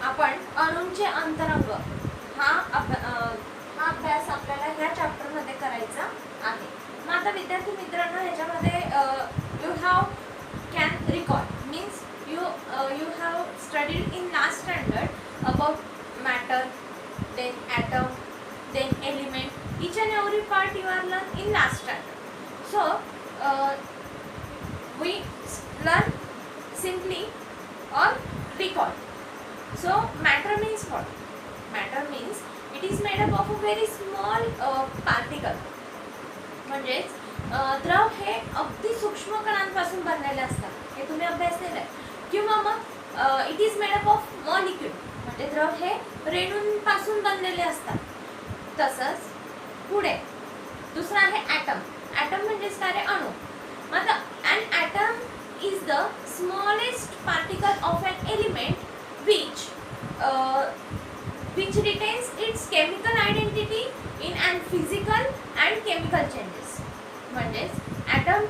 आपण अणूंचे अंतरंग हा अभ्यास आपल्याला ह्या चॅप्टर मध्ये करायचा आहे। मग आता विद्यार्थी मित्रांनो, ह्याच्यामध्ये you have can recall means you have studied in last standard about matter, then atom, then element. Each and every part you are learn in last standard. So we learn simply or recall. So matter means what? Matter means it is made up of a very small particle. म्हणजेच द्रव हे अगदी सूक्ष्म कणांपासून बनलेले असतात, हे तुम्ही अभ्यासलेलं आहे। किंवा मग it is made up of molecule, म्हणजे द्रव हे रेणूंपासून बनलेले असतात। तसंच पुढे दुसरा आहे ॲटम। ॲटम म्हणजेच काय रे? अणू। मग an atom is the smallest particle of an element which retains its chemical identity in and physical and chemical changes. म्हणजेच ॲटम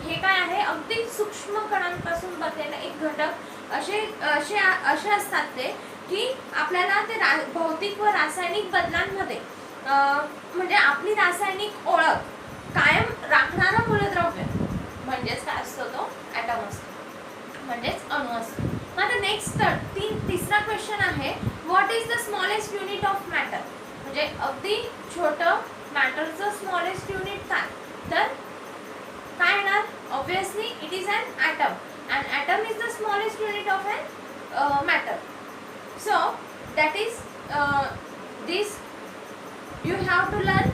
हे काय आहे? अगदी सूक्ष्म कणांपासून बनलेला एक घटक असे असतात ते की आपल्याला ते भौतिक व रासायनिक बदलांमध्ये म्हणजे आपली रासायनिक ओळख कायम राखणारा मूलद्रव्य म्हणजेच काय असतो? तो ॲटम असतो, म्हणजेच अणू असतो। आता नेक्स्ट तिसरा क्वेश्चन आहे, what is the smallest unit of matter? म्हणजे अगदी छोटं मॅटरचं स्मॉलेस्ट युनिट काय? तर काय येणार? Obviously it is an atom, and atom is the smallest unit of an matter. So that is this you have to learn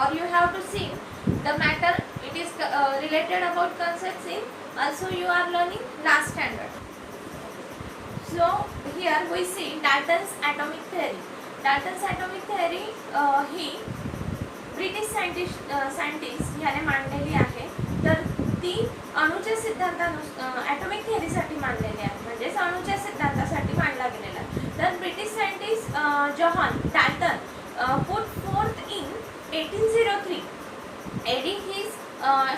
or you have to see the matter. It is related about concepts in also you are learning last standard. So here we see Dalton's atomic theory. Dalton's atomic theory he British scientist याने मांडलेली आहे। तर ती अणूच्या सिद्धांतानुसार atomic थिअरीसाठी मांडलेली आहे, म्हणजेच अणूच्या सिद्धांतासाठी मांडला गेलेला आहे। तर British scientist John Dalton put forth in 1803 AD his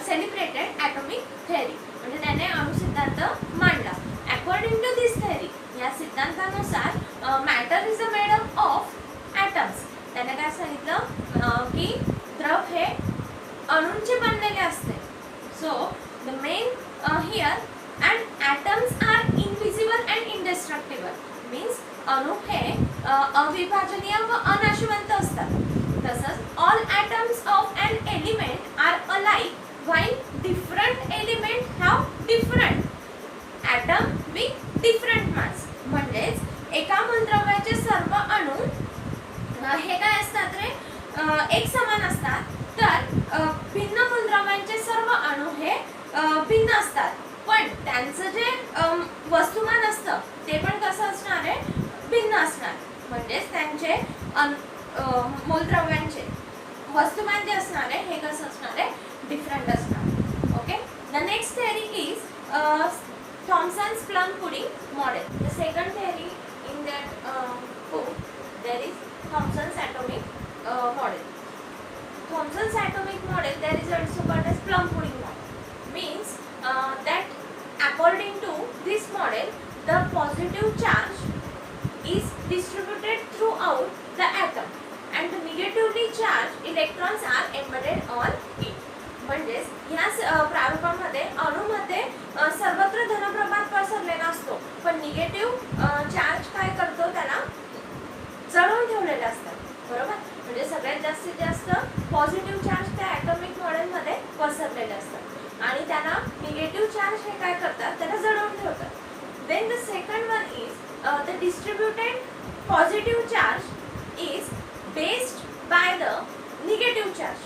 celebrated atomic theory, म्हणजे त्याने अणु सिद्धांत मांडला। अकॉर्डिंग टू दिस theory, या सिद्धांतानुसार matter is made up of atoms. त्याने काय सांगितलं की द्रव हे अणूंचे बनलेले असते। So the main here and atoms are invisible and indestructible, means अणू हे अविभाजनीय व अनाशवंत असतात। तसंच all atoms of an element are alike while different element have different atom with different mass. म्हणजेच एका मूलद्रव्याचे सर्व अणू हे काय असतात रे? एक समान असतात, तर भिन्न मूलद्रव्यांचे सर्व अणू हे भिन्न असतात, पण त्यांचं जे वस्तुमान असतं ते पण कसं असणार आहे? भिन्न असणार। म्हणजेच त्यांचे मूलद्रव्यांचे वस्तुमान जे असणार आहे हे कसं असणार आहे? डिफरंट असणार। Okay, the next theory is Thomson's plum pudding model. The second theory in that book there is Thomson's atomic model. Thomson's atomic model there is also called as plum pudding model. Means that according to this model the positive charge is distributed throughout the atom and the negatively charged electrons are embedded on it. म्हणजेच ह्या प्रारूपामध्ये अणूमध्ये सर्वत्र धनप्रभार पसरलेला असतो, पण negative charge काय करतो? त्याला जळवून ठेवलेले असतात, बरोबर? म्हणजे सगळ्यात जास्तीत जास्त पॉझिटिव्ह चार्ज त्या ॲटॉमिक मॉडेलमध्ये पसरलेले असतात आणि त्याला निगेटिव्ह चार्ज हे काय करतात? त्याला जळवून ठेवतात। Then the second one is the distributed positive charge is based by the negative charge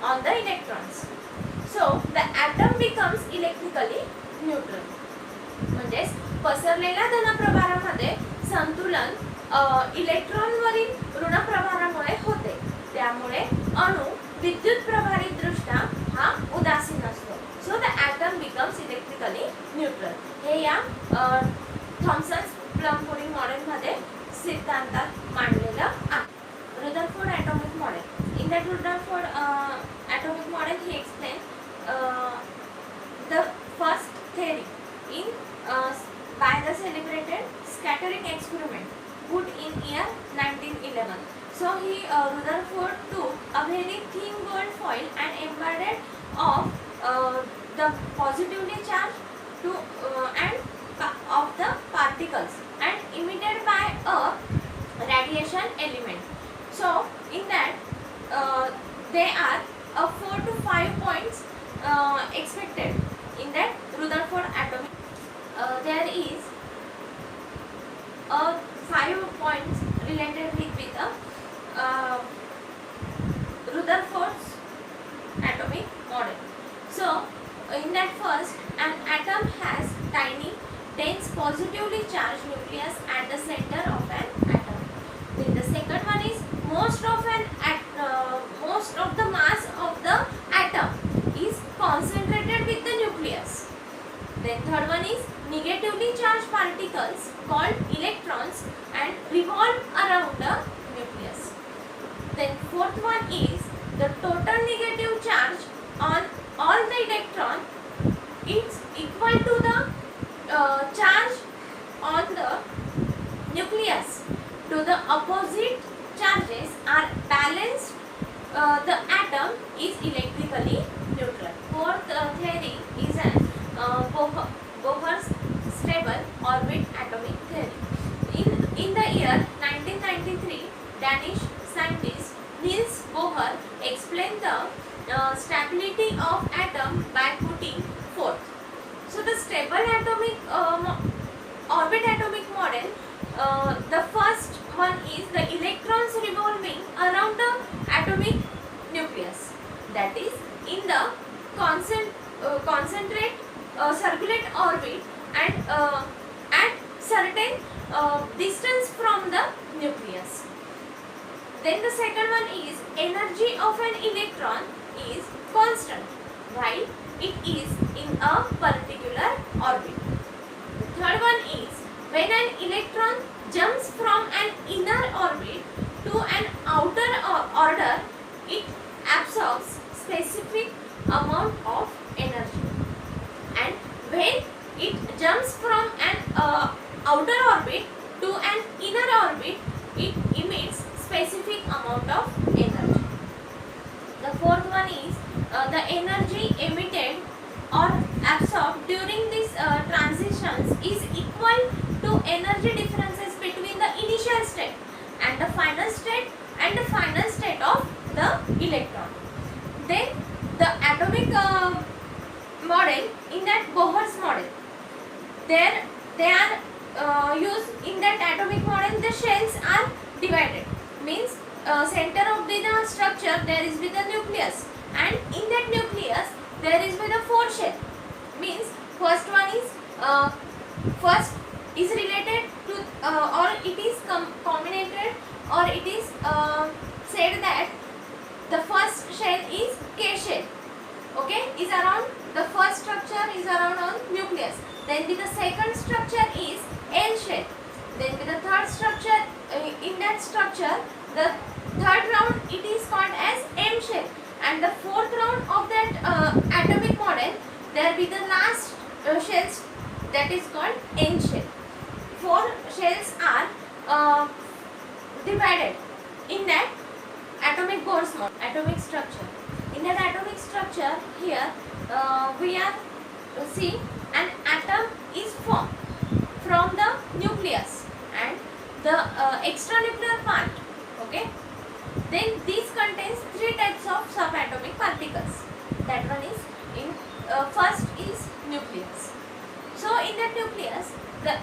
on the electrons. So the atom becomes electrically neutral. म्हणजेच पसरलेल्या धनप्रभारामध्ये संतुलन इलेक्ट्रॉनवरील ऋणप्रभारामुळे होते. त्यामुळे अणु विद्युत प्रभारित दृष्ट्या हा उदासीन असतो. So the atom becomes electrically neutral. हे या थॉम्सन प्लम-पुडिंग मॉडेलमध्ये सिद्धांतात मांडलेलं आहे. Rutherford atomic model. In that Rutherford atomic model he explain the first theory in by the celebrated scattering experiment put in year 1911. So he Rutherford took a very thin gold foil and embedded of the positively charged to and of the particles and emitted by a radiation element. So in that they are 4 to 5 points expected in that Rutherford atomic. There is 5 points related with Rutherford's atomic model. So in that first, an atom has tiny dense positively charged nucleus at the center of an atom. Then the second one is most of the mass of the atom is concentrated with the nucleus. Then third one is negatively charged particles called electrons and revolve around the nucleus. Then fourth one is the total negative charge on all the electron is equal to the charge on the nucleus. To the opposite charges are balanced. The atom is electrically neutral. Fourth theory is an Bohr's stable orbit atomic theory. In the year 1993, Danish scientist Niels Bohr explained the stability of atom by putting forth. So the stable atomic orbit atomic model, the first one is the electrons revolving around the atomic nucleus. That is in the concentrate circulate orbit and at certain distance from the nucleus. Then the second one is energy of an electron is constant while it is in a particular orbit. The third one is when an electron jumps from an inner orbit to an outer order, it absorbs specific amount of energy. And when it jumps from an outer orbit to an inner orbit, it emits specific amount of energy. The fourth one is the energy emitted or absorbed during these transitions is equal to energy differences between the initial state and the final state of the electron. Then the atomic model, in that Bohr's model, there they are used in that atomic model. The shells are divided, means center of the structure there is with the nucleus, and in that nucleus there is with the 4 shell, means first one is first is related to or it is combinated, or it is said that the first shell is K shell, okay, is around the first structure is around on nucleus. Then with the second structure is L shell. Then with the third structure, in that structure, the third round it is called as M shell, and the fourth round of that atomic model, there will be the last shells, that is called N shell. 4 shells are divided in that atomic Bohr's model, atomic structure. In that atomic structure, here we are see an atom is formed from the nucleus and the extranuclear part, okay. Then this contains 3 types of subatomic particles. That one is in first is nucleus. So in that nucleus, the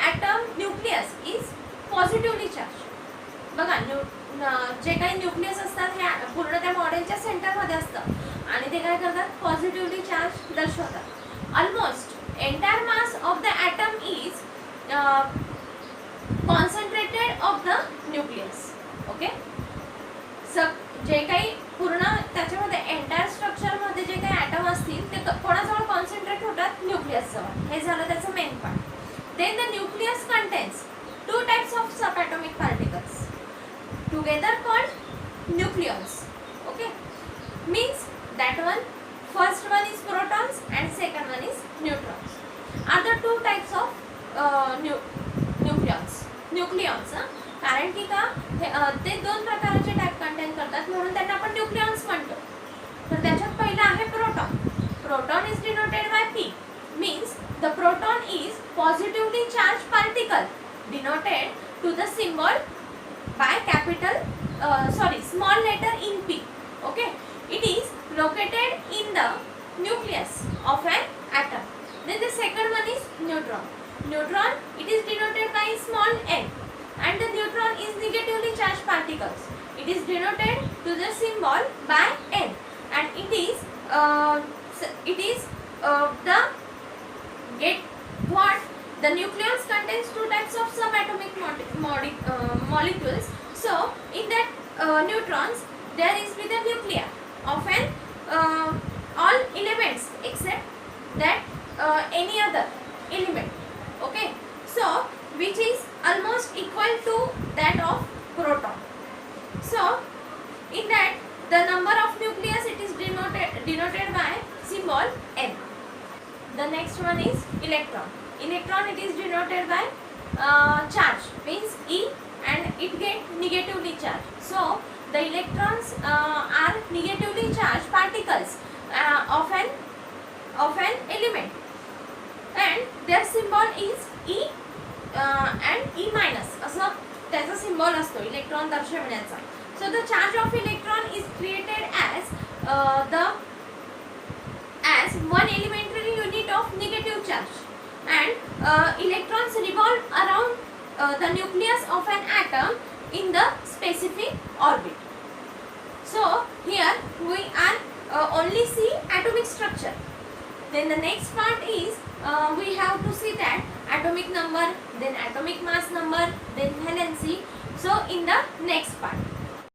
atom nucleus is positively charged. बघा जे काही nucleus असतात हे पूर्ण त्या मॉडेलच्या सेंटरमध्ये असतं आणि ते काय करतात पॉझिटिव्हली चार्ज दर्शवतात. Almost entire mass of the atom is concentrated of the nucleus. Okay, जे काही पूर्ण त्याच्यामध्ये एंटायर स्ट्रक्चरमध्ये जे काही ॲटम असतील ते कोणाजवळ कॉन्सन्ट्रेट होतात न्यूक्लियस जवळ. हे झालं त्याचं main part. Then the nucleus contains two types of subatomic particles together called nucleons. Okay, means that one, first one is protons and second one is neutrons are the two types of nucleons. कारण की का ते दोन प्रकारचे type contain करतात म्हणून त्यांना आपण न्यूक्लियॉन्स म्हणतो. तर त्याच्यात पहिला आहे proton. Proton is denoted by P, means the proton is positively charged particle denoted to the symbol by small letter in P. Okay, it is located in the nucleus of an atom. Then the second one is neutron. Neutron, it is denoted by small n, and the neutron is negatively charged particles. It is denoted to the symbol by n, and it is the get what the nucleus contains two types of subatomic molecules. So in that neutrons there is with the nuclei of an all elements except that any other element. Okay, so which is almost equal to that of proton. So in that the number of nucleus it is denoted by symbol n. The next one is electron. Electron, it is denoted by charge, means E, and it get negatively charged. So the electrons are negatively charged particles of an element, and their symbol is E and E minus. असं त्याचा symbol असतो electron दर्शवण्याचा. So the charge of electron is created as one elementary unit of negative charge, and electrons revolve around the nucleus of an atom in the specific orbit. So here we are only see atomic structure. Then the next part is we have to see that atomic number, then atomic mass number, then valency. So in the next part.